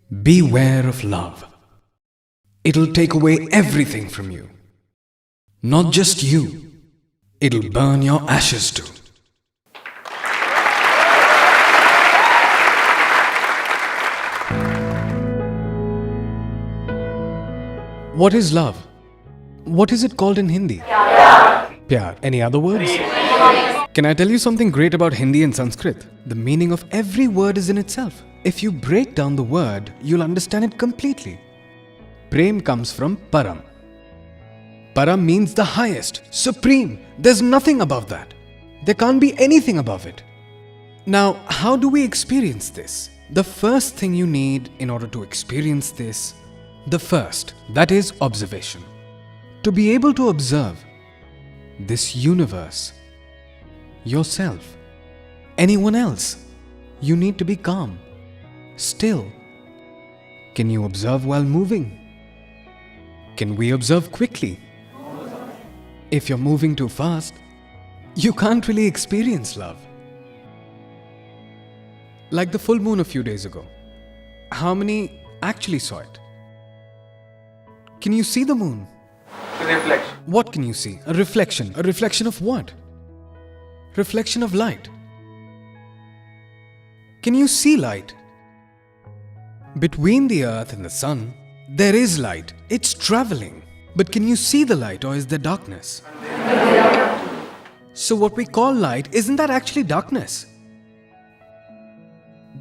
Beware of love. It'll take away everything from you. Not just you, it'll burn your ashes too. What is love? What is it called in Hindi? Pyar. Any other words? Can I tell you something great about Hindi and Sanskrit? The meaning of every word is in itself. If you break down the word, you'll understand it completely. Prem comes from Param. Param means the highest, supreme. There's nothing above that. There can't be anything above it. Now, how do we experience this? The first thing you need in order to experience this, that is observation. To be able to observe this universe, yourself, anyone else, you need to be calm, still. Can you observe while moving? Can we observe quickly? If you're moving too fast, you can't really experience love. Like the full moon a few days ago. How many actually saw it? Can you see the moon? Reflection. What can you see? A reflection. A reflection of what? Reflection of light. Can you see light? Between the earth and the sun, there is light. It's traveling. But can you see the light, or is there darkness? So what we call light, isn't that actually darkness?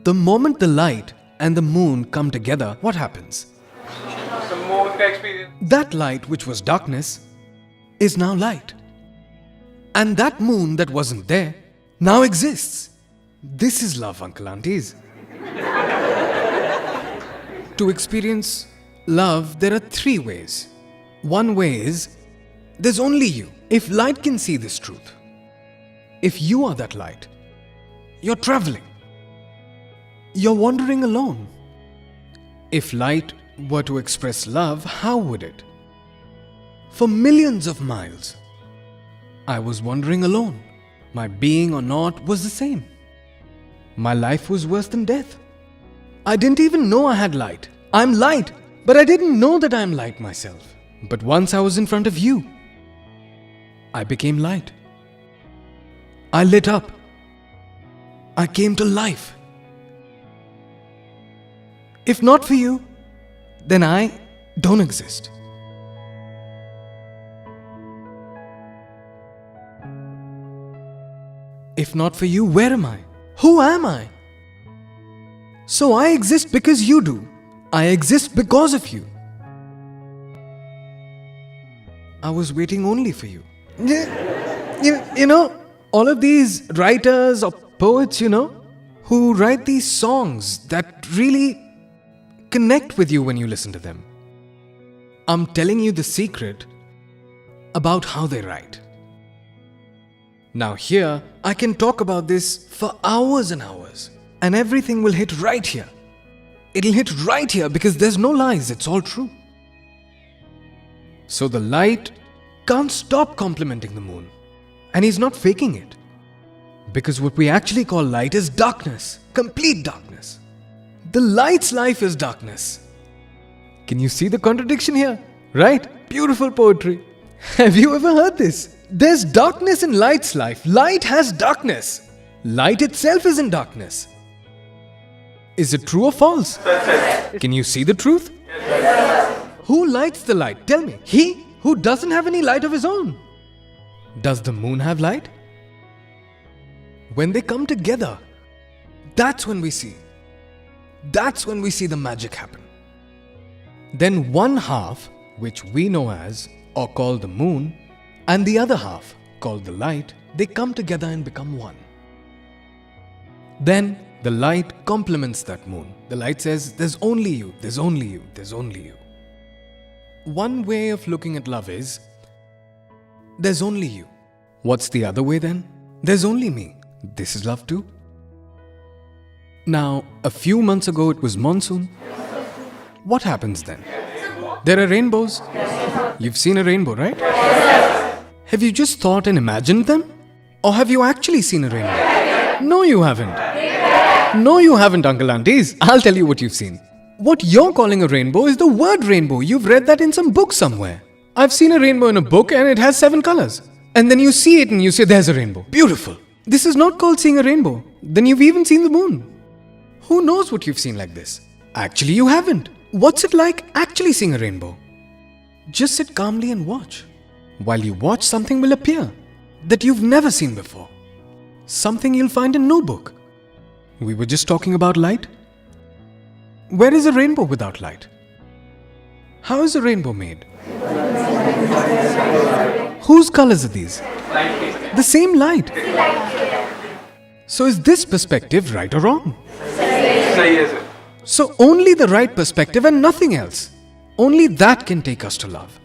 The moment the light and the moon come together, what happens? The moon experience. That light which was darkness is now light. And that moon that wasn't there now exists. This is love, uncle, aunties. To experience love, there are 3 ways. One way is, there's only you. If light can see this truth, if you are that light, you're traveling. You're wandering alone. If light were to express love, how would it? For millions of miles, I was wandering alone. My being or not was the same. My life was worse than death. I didn't even know I had light. I'm light, but I didn't know that I'm light myself. But once I was in front of you, I became light. I lit up. I came to life. If not for you, then I don't exist. If not for you, where am I? Who am I? So I exist because you do. I exist because of you. I was waiting only for you. You know, all of these writers or poets, who write these songs that really connect with you when you listen to them. I'm telling you the secret about how they write. Now here, I can talk about this for hours and hours, and everything will hit right here. It'll hit right here because there's no lies, it's all true. So the light can't stop complimenting the moon, and he's not faking it. Because what we actually call light is darkness, complete darkness. The light's life is darkness. Can you see the contradiction here? Right? Beautiful poetry. Have you ever heard this? There's darkness in light's life. Light has darkness. Light itself is in darkness. Is it true or false? Can you see the truth? Who lights the light? Tell me. He who doesn't have any light of his own. Does the moon have light? When they come together, that's when we see. That's when we see the magic happen. Then one half, which we know as or call the moon, and the other half, called the light, they come together and become one. Then the light complements that moon. The light says, there's only you, there's only you, there's only you. One way of looking at love is, there's only you. What's the other way then? There's only me. This is love too. Now, a few months ago it was monsoon. What happens then? There are rainbows. You've seen a rainbow, right? Have you just thought and imagined them? Or have you actually seen a rainbow? No, you haven't. No, you haven't, uncle aunties. I'll tell you what you've seen. What you're calling a rainbow is the word rainbow. You've read that in some book somewhere. I've seen a rainbow in a book and it has 7 colors. And then you see it and you say, there's a rainbow. Beautiful. This is not called seeing a rainbow. Then you've even seen the moon. Who knows what you've seen like this? Actually, you haven't. What's it like actually seeing a rainbow? Just sit calmly and watch. While you watch, something will appear that you've never seen before. Something you'll find in no book. We were just talking about light. Where is a rainbow without light? How is a rainbow made? Whose colors are these? The same light. So is this perspective right or wrong? So only the right perspective and nothing else. Only that can take us to love.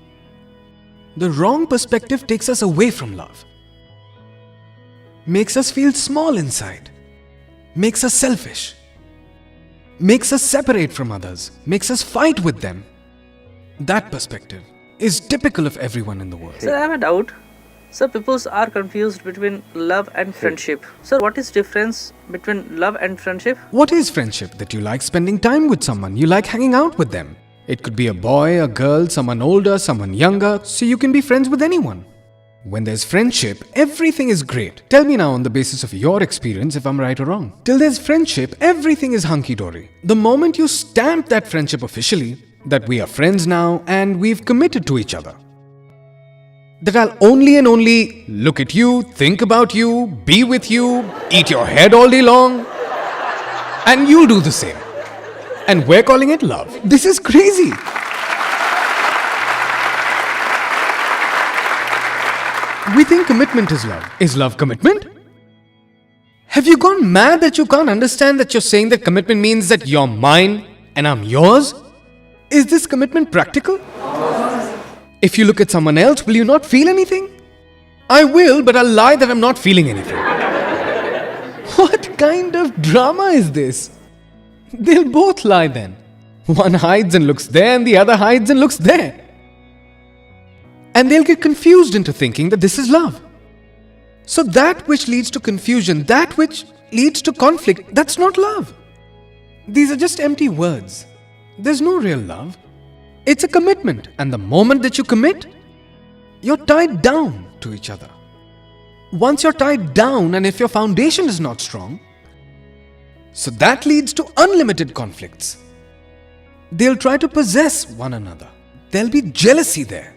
The wrong perspective takes us away from love. Makes us feel small inside. Makes us selfish. Makes us separate from others. Makes us fight with them. That perspective is typical of everyone in the world. Sir, I have a doubt. Sir, people are confused between love and friendship. Sir, what is difference between love and friendship? What is friendship? That you like spending time with someone. You like hanging out with them. It could be a boy, a girl, someone older, someone younger. So you can be friends with anyone. When there's friendship, everything is great. Tell me now on the basis of your experience if I'm right or wrong. Till there's friendship, everything is hunky-dory. The moment you stamp that friendship officially, that we are friends now and we've committed to each other, that I'll only and only look at you, think about you, be with you, eat your head all day long, and you'll do the same. And we're calling it love. This is crazy. We think commitment is love. Is love commitment? Have you gone mad that you can't understand that you're saying that commitment means that you're mine and I'm yours? Is this commitment practical? If you look at someone else, will you not feel anything? I will, but I'll lie that I'm not feeling anything. What kind of drama is this? They'll both lie then. One hides and looks there and the other hides and looks there. And they'll get confused into thinking that this is love. So that which leads to confusion, that which leads to conflict, that's not love. These are just empty words. There's no real love. It's a commitment. And the moment that you commit, you're tied down to each other. Once you're tied down, and if your foundation is not strong, so that leads to unlimited conflicts. They'll try to possess one another. There'll be jealousy there.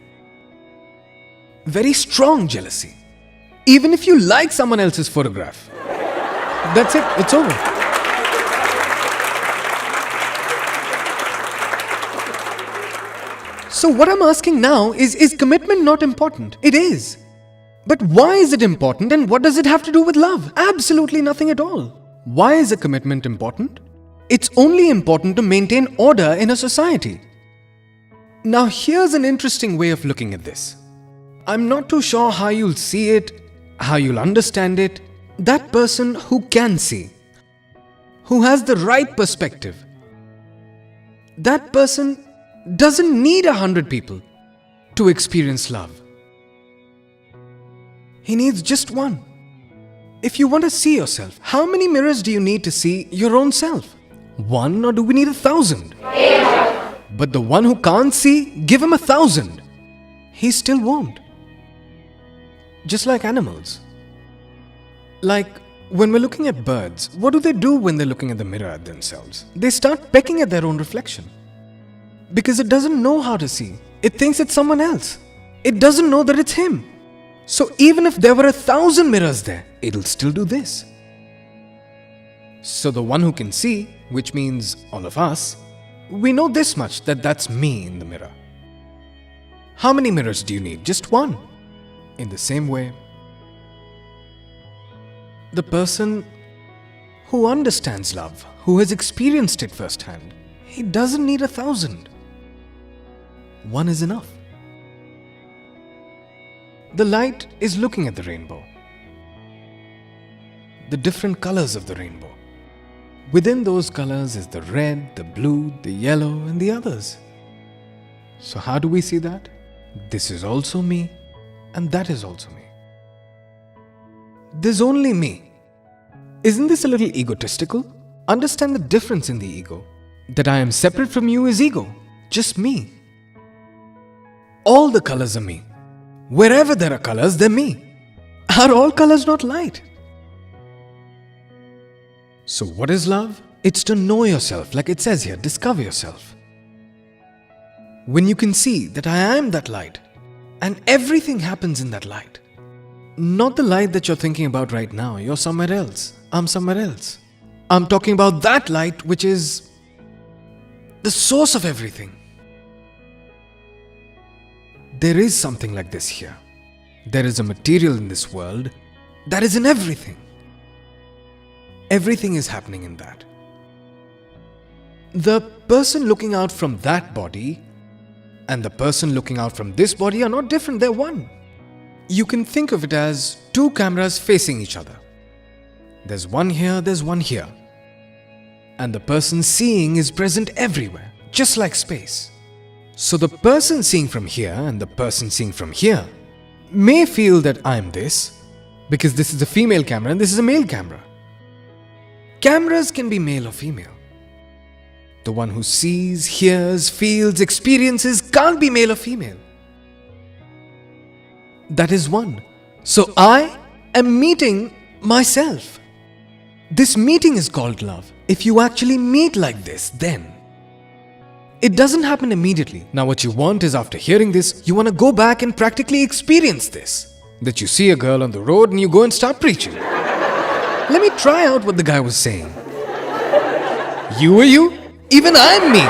Very strong jealousy. Even if you like someone else's photograph. That's it. It's over. So what I'm asking now is commitment not important? It is. But why is it important and what does it have to do with love? Absolutely nothing at all. Why is a commitment important? It's only important to maintain order in a society. Now here's an interesting way of looking at this. I'm not too sure how you'll see it, how you'll understand it. That person who can see, who has the right perspective, that person doesn't need 100 people to experience love. He needs just one. If you want to see yourself, how many mirrors do you need to see your own self? 1, or do we need 1,000? But the one who can't see, give him 1,000. He still won't. Just like animals. Like when we're looking at birds, what do they do when they're looking at the mirror at themselves? They start pecking at their own reflection. Because it doesn't know how to see. It thinks it's someone else. It doesn't know that it's him. So even if there were 1,000 mirrors there, it'll still do this. So the one who can see, which means all of us, we know this much, that that's me in the mirror. How many mirrors do you need? Just one. In the same way, the person who understands love, who has experienced it firsthand, he doesn't need 1,000. One is enough. The light is looking at the rainbow. The different colors of the rainbow. Within those colors is the red, the blue, the yellow, and the others. So how do we see that? This is also me, and that is also me. There's only me. Isn't this a little egotistical? Understand the difference in the ego. that I am separate from you is ego. Just me. All the colors are me. Wherever there are colors, they're me. Are all colors not light? So what is love? It's to know yourself, like it says here, discover yourself. When you can see that I am that light, and everything happens in that light. Not the light that you're thinking about right now. You're somewhere else. I'm somewhere else. I'm talking about that light which is the source of everything. There is something like this here. There is a material in this world that is in everything. Everything is happening in that. The person looking out from that body and the person looking out from this body are not different, they're one. You can think of it as two cameras facing each other. There's one here, there's one here. And the person seeing is present everywhere, just like space. So the person seeing from here and the person seeing from here may feel that I'm this, because this is a female camera and this is a male camera. Cameras can be male or female. The one who sees, hears, feels, experiences can't be male or female. That is one. So I am meeting myself. This meeting is called love. If you actually meet like this, then it doesn't happen immediately. Now what you want is, after hearing this, you want to go back and practically experience this. That you see a girl on the road and you go and start preaching. Let me try out what the guy was saying. You are you? Even I'm me.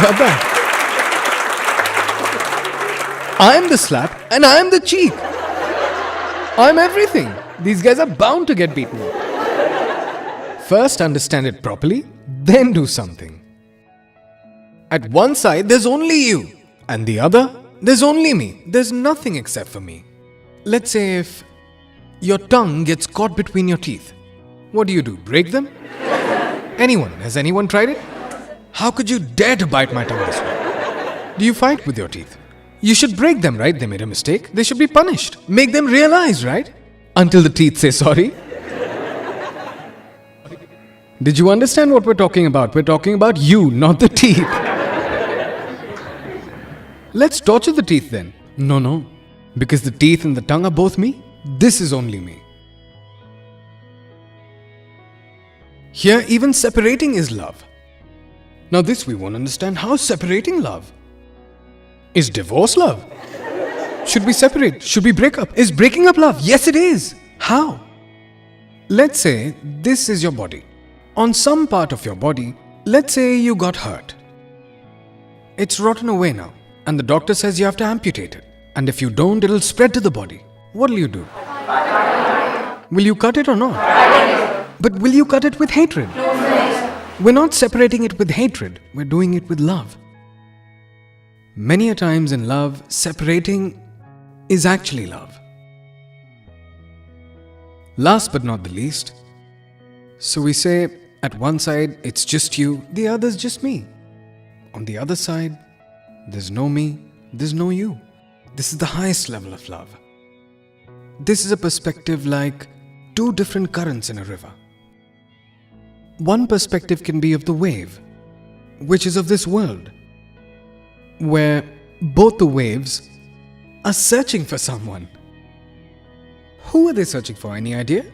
Got that? I'm the slap and I'm the cheek. I'm everything. These guys are bound to get beaten up. First understand it properly, then do something. At one side there's only you, and the other there's only me. There's nothing except for me. Let's say if your tongue gets caught between your teeth, what do? Break them? Anyone? Has anyone tried it? How could you dare to bite my tongue this way? Do you fight with your teeth? You should break them, right? They made a mistake. They should be punished. Make them realize, right? Until the teeth say sorry. Did you understand what we're talking about? We're talking about you, not the teeth. Let's torture the teeth then. No. Because the teeth and the tongue are both me. This is only me. Here, even separating is love. Now this we won't understand. How separating love? Is divorce love? Should we separate? Should we break up? Is breaking up love? Yes, it is. How? Let's say this is your body. On some part of your body, let's say you got hurt. It's rotten away now, and the doctor says you have to amputate it. And if you don't, it'll spread to the body. What'll you do? Will you cut it or not? But will you cut it with hatred? We're not separating it with hatred, we're doing it with love. Many a times in love, separating is actually love. Last but not the least, so we say at one side it's just you, the other's just me. On the other side, there's no me, there's no you. This is the highest level of love. This is a perspective like two different currents in a river. One perspective can be of the wave, which is of this world, where both the waves are searching for someone. Who are they searching for? Any idea?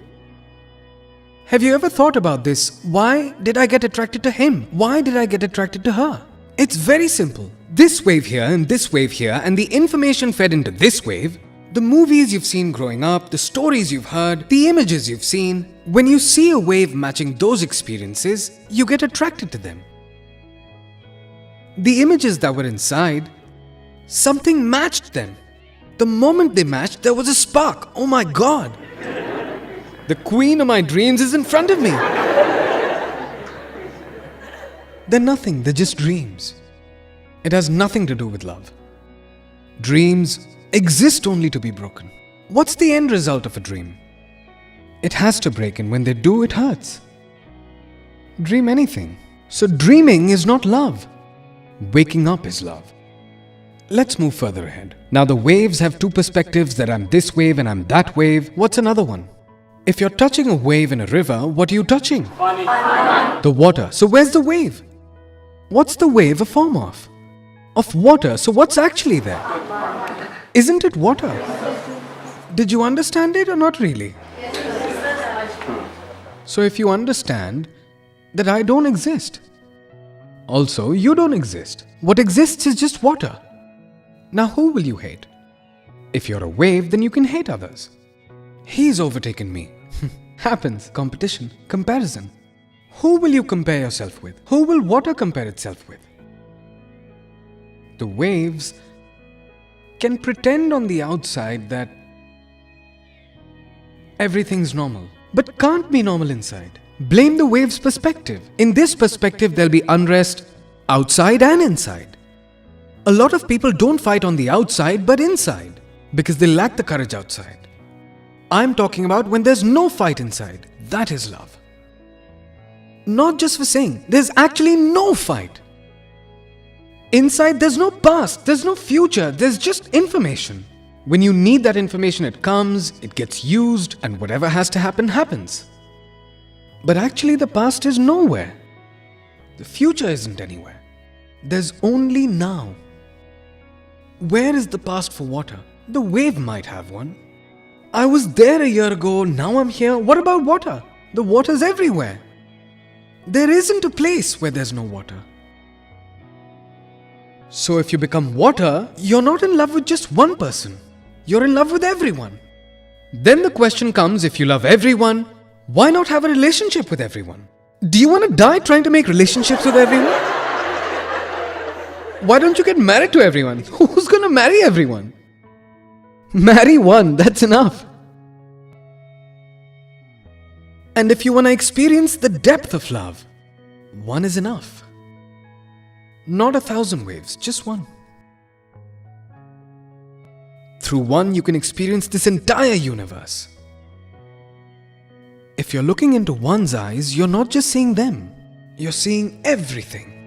Have you ever thought about this? Why did I get attracted to him? Why did I get attracted to her? It's very simple. This wave here and this wave here, and the information fed into this wave, the movies you've seen growing up, the stories you've heard, the images you've seen, when you see a wave matching those experiences, you get attracted to them. The images that were inside, something matched them. The moment they matched, there was a spark. Oh my God! The queen of my dreams is in front of me. They're nothing, they're just dreams. It has nothing to do with love. Dreams exist only to be broken. What's the end result of a dream? It has to break, and when they do, it hurts. Dream anything. So dreaming is not love. Waking up is love. Let's move further ahead. Now the waves have two perspectives, that I'm this wave and I'm that wave. What's another one? If you're touching a wave in a river, what are you touching? The water. So where's the wave? What's the wave a form of? Of water. So what's actually there? Isn't it water? Did you understand it or not really? So if you understand that I don't exist, also you don't exist. What exists is just water. Now who will you hate? If you're a wave, then you can hate others. He's overtaken me. Happens. Competition. Comparison. Who will you compare yourself with? Who will water compare itself with? The waves can pretend on the outside that everything's normal, but can't be normal inside. Blame the wave's perspective. In this perspective, there'll be unrest outside and inside. A lot of people don't fight on the outside but inside because they lack the courage outside. I'm talking about when there's no fight inside. That is love. Not just for saying, there's actually no fight. Inside, there's no past, there's no future, there's just information. When you need that information, it comes, it gets used, and whatever has to happen, happens. But actually, the past is nowhere. The future isn't anywhere. There's only now. Where is the past for water? The wave might have one. I was there a year ago, now I'm here. What about water? The water's everywhere. There isn't a place where there's no water. So if you become water, you're not in love with just one person. You're in love with everyone. Then the question comes, if you love everyone, why not have a relationship with everyone? Do you want to die trying to make relationships with everyone? Why don't you get married to everyone? Who's going to marry everyone? Marry one, that's enough. And if you want to experience the depth of love, one is enough. Not 1,000 waves, just one. Through one, you can experience this entire universe. If you're looking into one's eyes, you're not just seeing them, you're seeing everything.